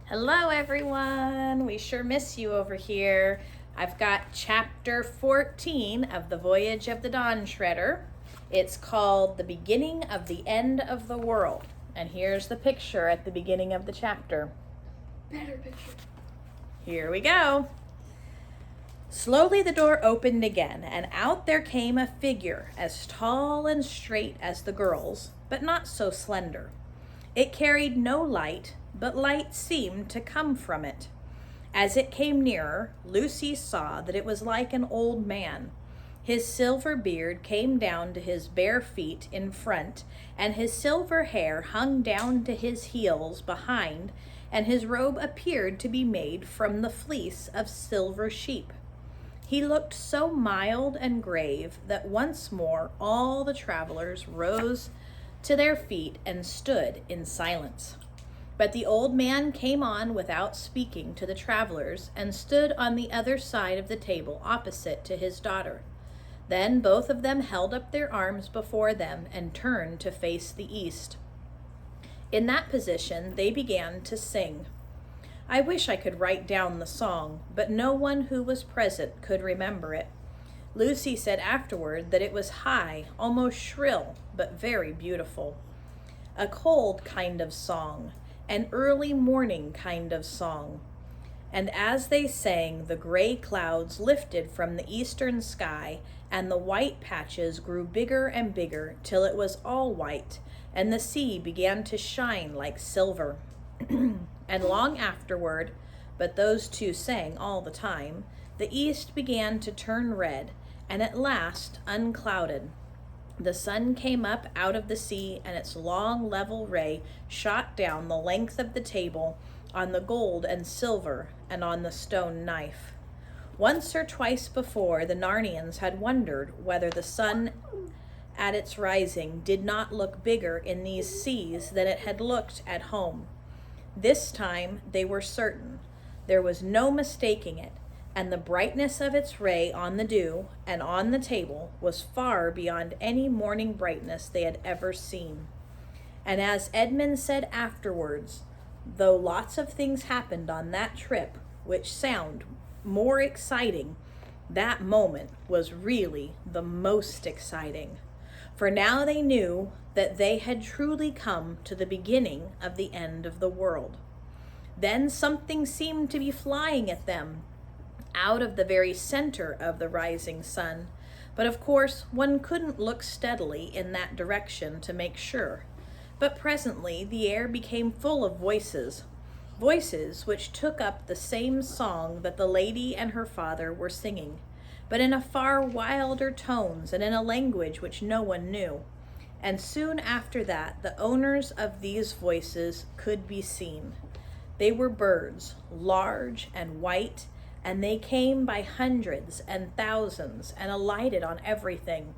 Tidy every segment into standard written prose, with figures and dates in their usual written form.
Hello everyone, we sure miss you over here. I've got chapter 14 of the Voyage of the Dawn Shredder. It's called The Beginning of the End of the World. And here's the picture at the beginning of the chapter. Better picture. Here we go. Slowly the door opened again, and out there came a figure as tall and straight as the girls, but not so slender. It carried no light, but light seemed to come from it. As it came nearer, Lucy saw that it was like an old man. His silver beard came down to his bare feet in front, and his silver hair hung down to his heels behind, and his robe appeared to be made from the fleece of silver sheep. He looked so mild and grave that once more all the travelers rose to their feet and stood in silence. But the old man came on without speaking to the travelers and stood on the other side of the table opposite to his daughter. Then both of them held up their arms before them and turned to face the east. In that position, they began to sing. I wish I could write down the song, but no one who was present could remember it. Lucy said afterward that it was high, almost shrill, but very beautiful. A cold kind of song, an early morning kind of song. And as they sang, the gray clouds lifted from the eastern sky, and the white patches grew bigger and bigger till it was all white, and the sea began to shine like silver. And long afterward, but those two sang all the time, the east began to turn red, and at last unclouded. The sun came up out of the sea, and its long level ray shot down the length of the table on the gold and silver and on the stone knife. Once or twice before, the Narnians had wondered whether the sun at its rising did not look bigger in these seas than it had looked at home. This time they were certain. There was no mistaking it, and the brightness of its ray on the dew and on the table was far beyond any morning brightness they had ever seen. And as Edmund said afterwards, though lots of things happened on that trip which sound more exciting, that moment was really the most exciting. For now they knew that they had truly come to the beginning of the end of the world. Then something seemed to be flying at them out of the very center of the rising sun, but of course one couldn't look steadily in that direction to make sure. But presently the air became full of voices which took up the same song that the lady and her father were singing, but in a far wilder tones and in a language which no one knew. And soon after that, the owners of these voices could be seen. They were birds, large and white, and they came by hundreds and thousands and alighted on everything,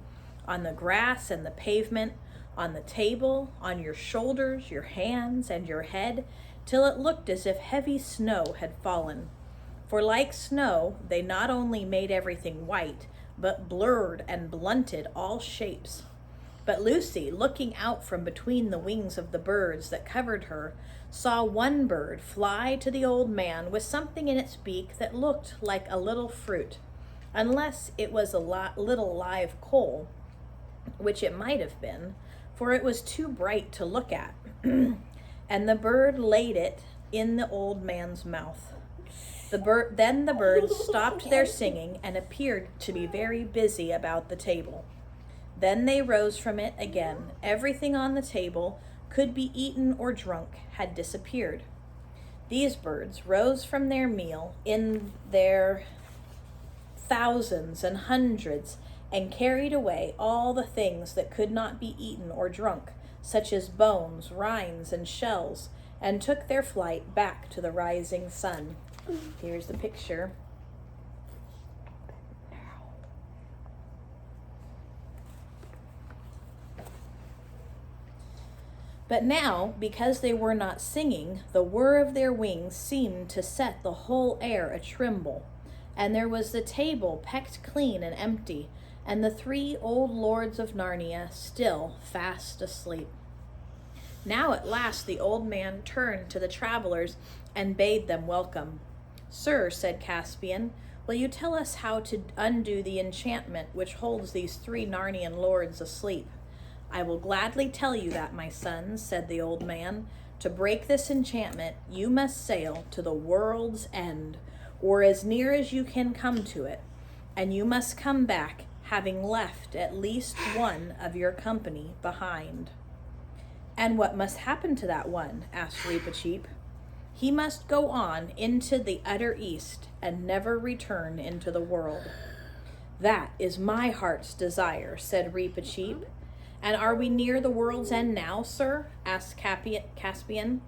on the grass and the pavement, on the table, on your shoulders, your hands, and your head, till it looked as if heavy snow had fallen. For like snow, they not only made everything white, but blurred and blunted all shapes. But Lucy, looking out from between the wings of the birds that covered her, saw one bird fly to the old man with something in its beak that looked like a little fruit, unless it was a little live coal, which it might have been, for it was too bright to look at. And the bird laid it in the old man's mouth. Then the birds stopped their singing and appeared to be very busy about the table. Then they rose from it again. Everything on the table could be eaten or drunk had disappeared. These birds rose from their meal in their thousands and hundreds and carried away all the things that could not be eaten or drunk, such as bones, rinds, and shells, and took their flight back to the rising sun. Here's the picture. But now, because they were not singing, the whir of their wings seemed to set the whole air a-tremble, and there was the table pecked clean and empty, and the three old lords of Narnia still fast asleep. Now at last the old man turned to the travelers and bade them welcome. "Sir," said Caspian, "will you tell us how to undo the enchantment which holds these 3 Narnian lords asleep?" "I will gladly tell you that, my son," said the old man. "To break this enchantment, you must sail to the world's end, or as near as you can come to it, and you must come back having left at least one of your company behind." "And what must happen to that one?" asked Reepicheep. "He must go on into the utter east and never return into the world." "That is my heart's desire," said Reepicheep. "And are we near the world's end now, sir?" asked Caspian.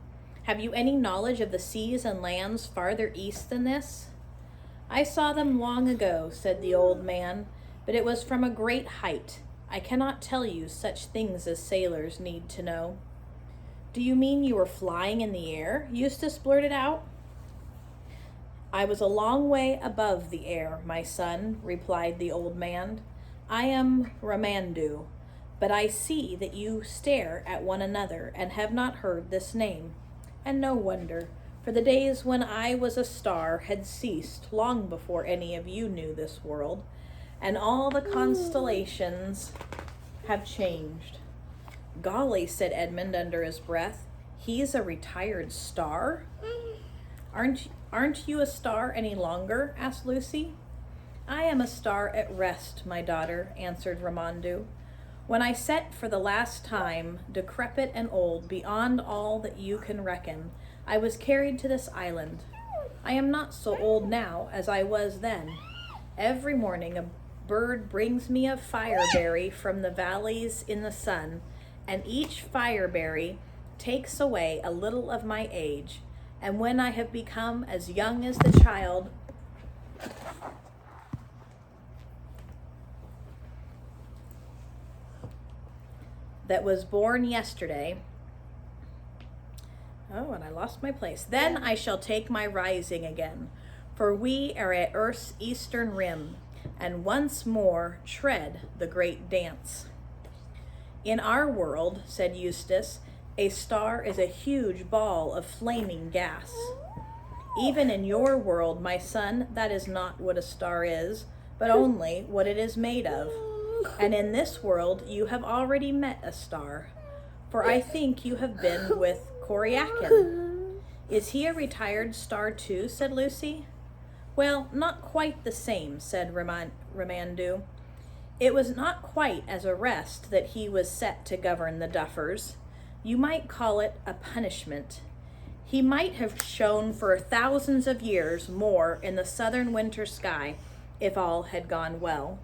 "Have you any knowledge of the seas and lands farther east than this?" "I saw them long ago," said the old man, "but it was from a great height. I cannot tell you such things as sailors need to know." "Do you mean you were flying in the air?" Eustace blurted out. "I was a long way above the air, my son," replied the old man. "I am Ramandu, but I see that you stare at one another and have not heard this name. And no wonder, for the days when I was a star had ceased long before any of you knew this world, and all the constellations have changed." "Golly," said Edmund under his breath, "he's a retired star?" Aren't you a star any longer?" asked Lucy. "I am a star at rest, my daughter," answered Ramandu. "When I set for the last time, decrepit and old beyond all that you can reckon, I was carried to this island. I am not so old now as I was then. Every morning a bird brings me a fireberry from the valleys in the sun, and each fireberry takes away a little of my age, and when I have become as young as the child that was born yesterday, and I lost my place. Then I shall take my rising again, for we are at Earth's eastern rim, and once more tread the great dance." "In our world," said Eustace, "a star is a huge ball of flaming gas." "Even in your world, my son, that is not what a star is, but only what it is made of. And in this world you have already met a star, for I think you have been with Coriakin." "Is he a retired star too?" said Lucy. "Well, not quite the same," said Ramandu. "It was not quite as a rest that he was set to govern the Duffers. You might call it a punishment. He might have shone for thousands of years more in the southern winter sky if all had gone well."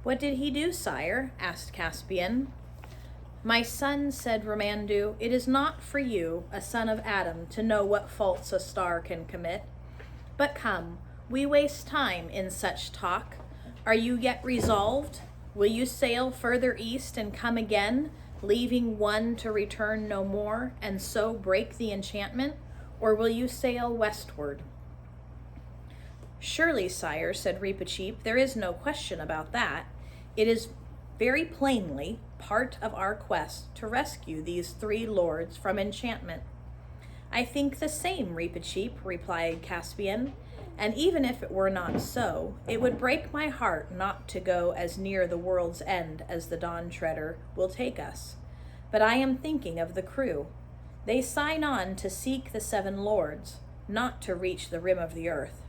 "What did he do, sire?" asked Caspian. "My son," said Ramandu, "it is not for you, a son of Adam, to know what faults a star can commit. But come, we waste time in such talk. Are you yet resolved? Will you sail further east and come again, leaving one to return no more, and so break the enchantment? Or will you sail westward?" "Surely, sire," said Reepicheep, "there is no question about that. It is very plainly part of our quest to rescue these 3 lords from enchantment." "I think the same, Reepicheep," replied Caspian, "and even if it were not so, it would break my heart not to go as near the world's end as the Dawn Treader will take us. But I am thinking of the crew. They sign on to seek the 7 lords, not to reach the rim of the earth.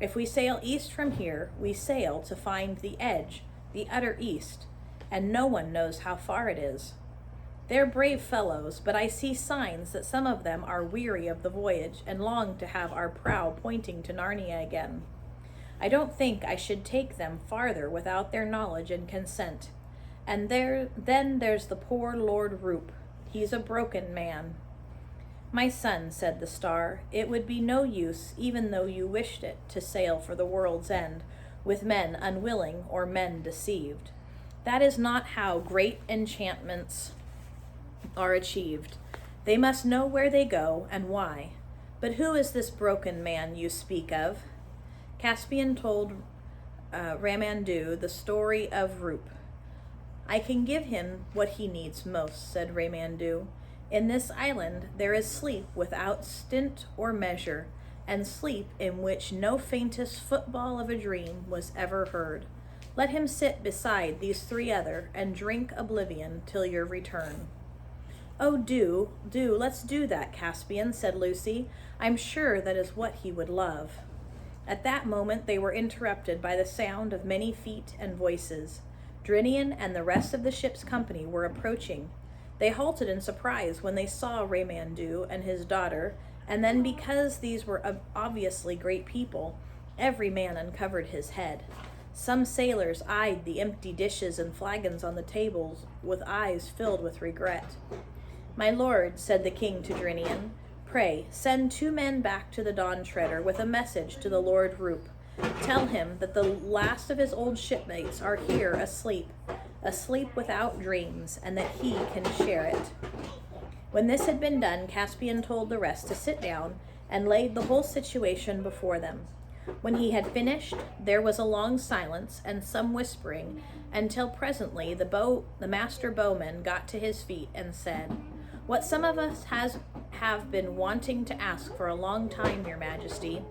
If we sail east from here, we sail to find the edge, the utter east, and no one knows how far it is. They're brave fellows, but I see signs that some of them are weary of the voyage and long to have our prow pointing to Narnia again. I don't think I should take them farther without their knowledge and consent. And then there's the poor Lord Roop. He's a broken man." "My son," said the star, "it would be no use, even though you wished it, to sail for the world's end with men unwilling or men deceived. That is not how great enchantments are achieved. They must know where they go and why. But who is this broken man you speak of?" Caspian told Ramandu the story of Roop. "I can give him what he needs most," said Ramandu. In this island there is sleep without stint or measure, and sleep in which no faintest football of a dream was ever heard. Let him sit beside these three other, and drink oblivion till your return. Oh, let's do that, Caspian, said Lucy. I'm sure that is what he would love. At that moment they were interrupted by the sound of many feet and voices. Drinian and the rest of the ship's company were approaching. They halted in surprise when they saw Raymandu and his daughter, and then because these were obviously great people, every man uncovered his head. Some sailors eyed the empty dishes and flagons on the tables with eyes filled with regret. My lord, said the king to Drinian, pray send 2 men back to the Dawn Treader with a message to the Lord Roop. Tell him that the last of his old shipmates are here asleep without dreams, and that he can share it. When this had been done, Caspian told the rest to sit down and laid the whole situation before them. When he had finished, there was a long silence and some whispering, until presently the master bowman got to his feet and said, what some of us have been wanting to ask for a long time, your majesty,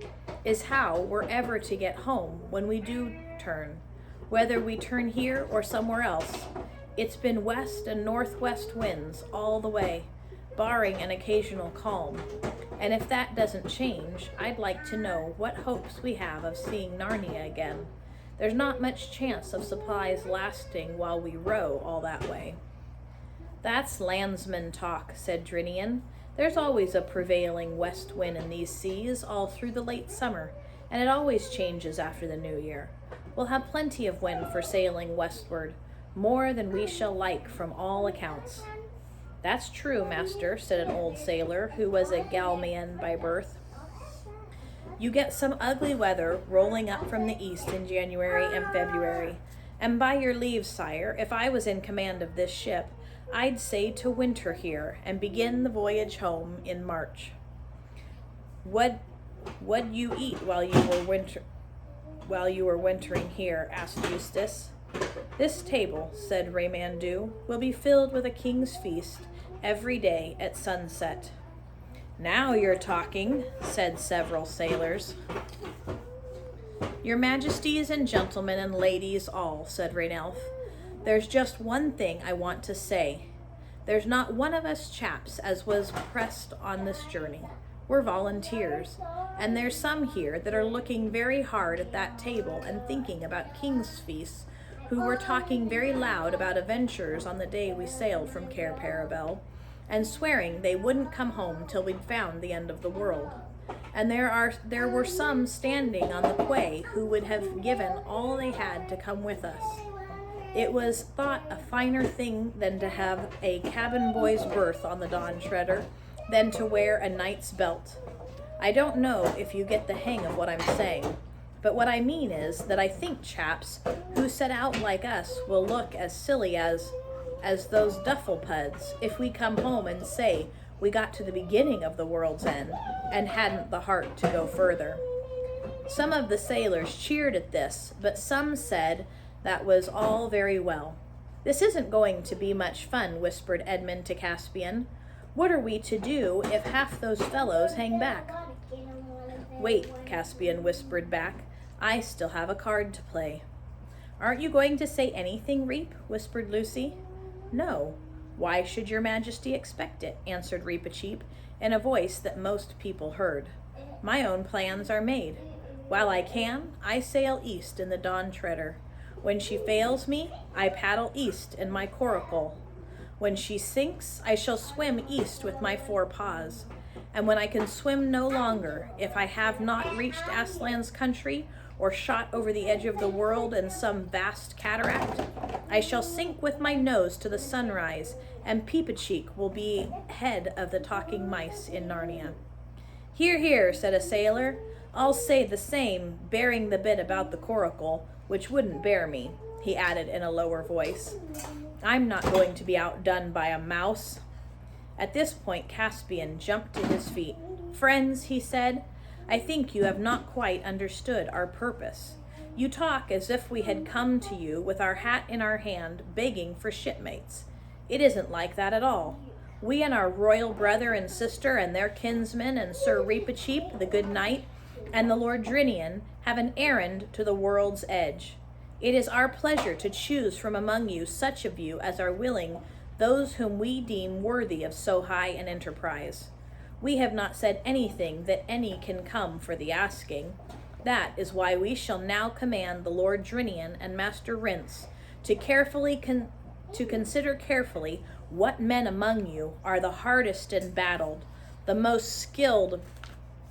is how we're ever to get home when we do turn. Whether we turn here or somewhere else, it's been west and northwest winds all the way, barring an occasional calm. And if that doesn't change, I'd like to know what hopes we have of seeing Narnia again. There's not much chance of supplies lasting while we row all that way. That's landsman talk, said Drinian. There's always a prevailing west wind in these seas all through the late summer, and it always changes after the new year. We'll have plenty of wind for sailing westward, more than we shall like from all accounts. That's true, master, said an old sailor who was a Galmian by birth. You get some ugly weather rolling up from the east in January and February, and by your leave, sire, if I was in command of this ship, I'd say to winter here and begin the voyage home in March. What'd you eat while you were wintering here? Asked Eustace. This table, said Raymandu, will be filled with a king's feast every day at sunset. Now you're talking, said several sailors. Your majesties and gentlemen and ladies all, said Rainelf, there's just one thing I want to say. There's not one of us chaps as was pressed on this journey. We're volunteers, and there's some here that are looking very hard at that table and thinking about king's feasts, who were talking very loud about adventures on the day we sailed from Cair Paravel, and swearing they wouldn't come home till we'd found the end of the world. And there were some standing on the quay who would have given all they had to come with us. It was thought a finer thing than to have a cabin boy's berth on the Dawn Treader than to wear a knight's belt. I don't know if you get the hang of what I'm saying, but what I mean is that I think chaps who set out like us will look as silly as those duffel-puds if we come home and say we got to the beginning of the world's end and hadn't the heart to go further. Some of the sailors cheered at this, but some said that was all very well. This isn't going to be much fun, whispered Edmund to Caspian. What are we to do if half those fellows hang back? Wait, Caspian whispered back. I still have a card to play. Aren't you going to say anything, Reep? Whispered Lucy. No. Why should your majesty expect it? Answered Reepicheep in a voice that most people heard. My own plans are made. While I can, I sail east in the Dawn Treader. When she fails me, I paddle east in my coracle. When she sinks, I shall swim east with my 4 paws. And when I can swim no longer, if I have not reached Aslan's country or shot over the edge of the world in some vast cataract, I shall sink with my nose to the sunrise, and Peepacheek will be head of the talking mice in Narnia. Hear, hear, said a sailor. I'll say the same, bearing the bit about the coracle, which wouldn't bear me, he added in a lower voice. I'm not going to be outdone by a mouse. At this point, Caspian jumped to his feet. Friends, he said, I think you have not quite understood our purpose. You talk as if we had come to you with our hat in our hand, begging for shipmates. It isn't like that at all. We and our royal brother and sister and their kinsmen and Sir Reepicheep, the good knight, and the Lord Drinian have an errand to the world's edge. It is our pleasure to choose from among you such of you as are willing, those whom we deem worthy of so high an enterprise. We have not said anything that any can come for the asking. That is why we shall now command the Lord Drinian and Master Rince to consider carefully what men among you are the hardest in battle, the most skilled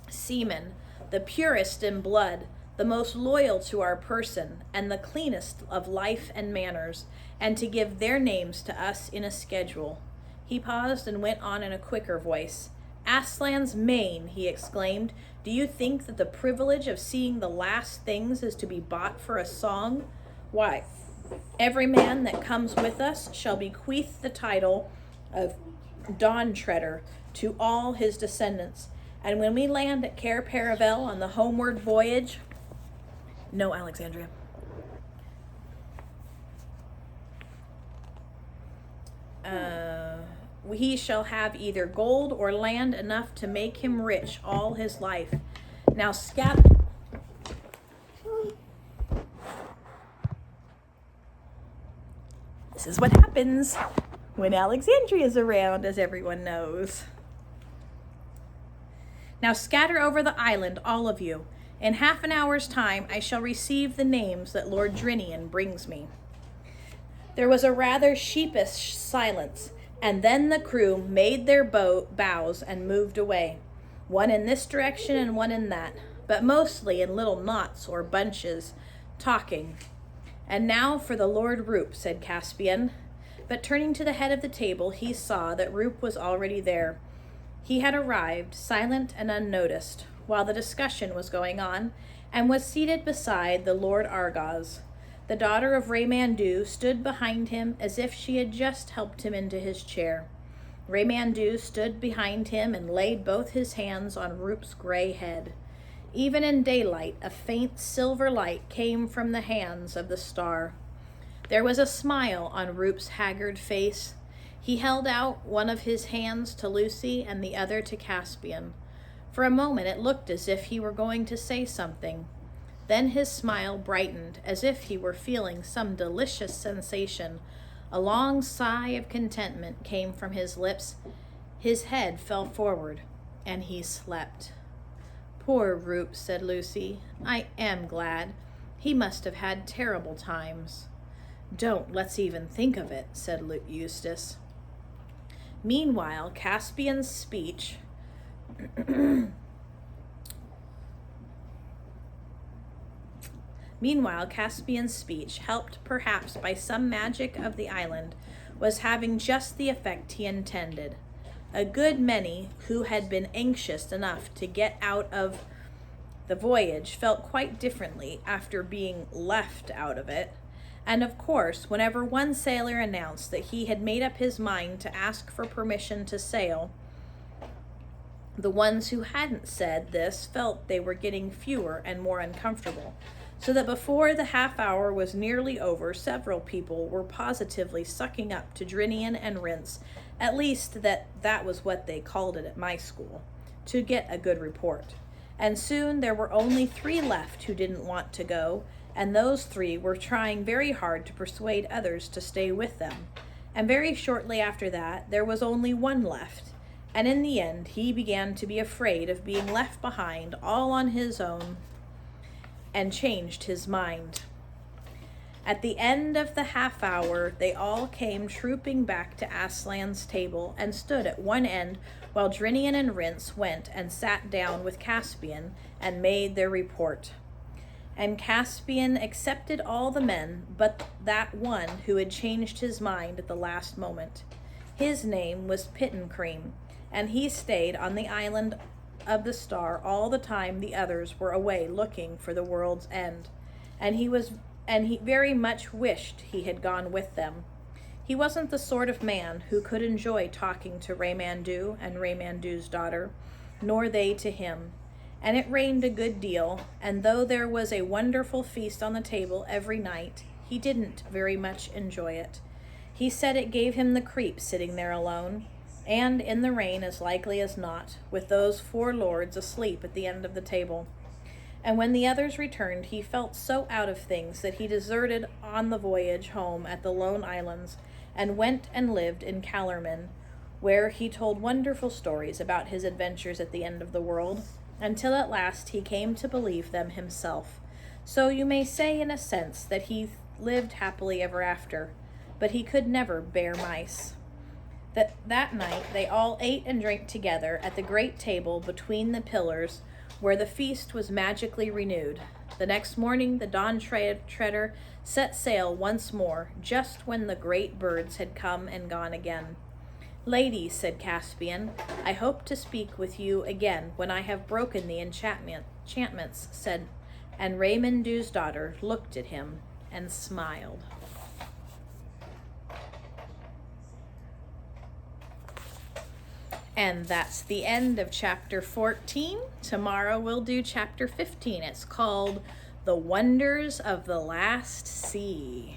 seamen, the purest in blood, the most loyal to our person, and the cleanest of life and manners, and to give their names to us in a schedule. He paused and went on in a quicker voice. Aslan's mane, he exclaimed, do you think that the privilege of seeing the last things is to be bought for a song? Why, every man that comes with us shall bequeath the title of Dawn Treader to all his descendants. And when we land at Cair Paravel on the homeward voyage, no, Alexandria. He shall have either gold or land enough to make him rich all his life. Now scatter. This is what happens when Alexandria is around, as everyone knows. Now scatter over the island, all of you. In half an hour's time, I shall receive the names that Lord Drinian brings me. There was a rather sheepish silence, and then the crew made their bows and moved away, one in this direction and one in that, but mostly in little knots or bunches, talking. And now for the Lord Roop, said Caspian. But turning to the head of the table, he saw that Roop was already there. He had arrived, silent and unnoticed, while the discussion was going on, and was seated beside the Lord Argos. The daughter of Raymandu stood behind him as if she had just helped him into his chair. Raymandu stood behind him and laid both his hands on Roop's gray head. Even in daylight, a faint silver light came from the hands of the star. There was a smile on Roop's haggard face. He held out one of his hands to Lucy and the other to Caspian. For a moment it looked as if he were going to say something. Then his smile brightened, as if he were feeling some delicious sensation. A long sigh of contentment came from his lips. His head fell forward, and he slept. Poor Roop, said Lucy. I am glad. He must have had terrible times. Don't let's even think of it, said Eustace. Meanwhile, Caspian's speech helped perhaps by some magic of the island, was having just the effect he intended. A good many who had been anxious enough to get out of the voyage felt quite differently after being left out of it. And of course, whenever one sailor announced that he had made up his mind to ask for permission to sail, the ones who hadn't said this felt they were getting fewer and more uncomfortable, so that before the half hour was nearly over, several people were positively sucking up to Drinian and Rince, at least that was what they called it at my school, to get a good report. And soon there were only 3 left who didn't want to go, and those 3 were trying very hard to persuade others to stay with them. And very shortly after that, there was only 1 left, and in the end he began to be afraid of being left behind all on his own, and changed his mind. At the end of the half hour, they all came trooping back to Aslan's table and stood at one end while Drinian and Rince went and sat down with Caspian and made their report. And Caspian accepted all the men but that one who had changed his mind at the last moment. His name was Pittencream, and he stayed on the island of the star all the time the others were away looking for the world's end, and he very much wished he had gone with them. He wasn't the sort of man who could enjoy talking to Raymandu and Raymandu's daughter, nor they to him. And it rained a good deal, and though there was a wonderful feast on the table every night, he didn't very much enjoy it. He said it gave him the creeps sitting there alone. and in the rain as likely as not, with those 4 lords asleep at the end of the table. And when the others returned, he felt so out of things that he deserted on the voyage home at the Lone Islands and went and lived in Calormen, where he told wonderful stories about his adventures at the end of the world, until at last he came to believe them himself. So you may say in a sense that he lived happily ever after, but he could never bear mice. That night they all ate and drank together at the great table between the pillars, where the feast was magically renewed. The next morning the Dawn Treader set sail once more, just when the great birds had come and gone again. "Ladies," said Caspian, "I hope to speak with you again when I have broken the enchantments," said, and Raymondu's daughter looked at him and smiled. And that's the end of chapter 14. Tomorrow we'll do chapter 15. It's called The Wonders of the Last Sea.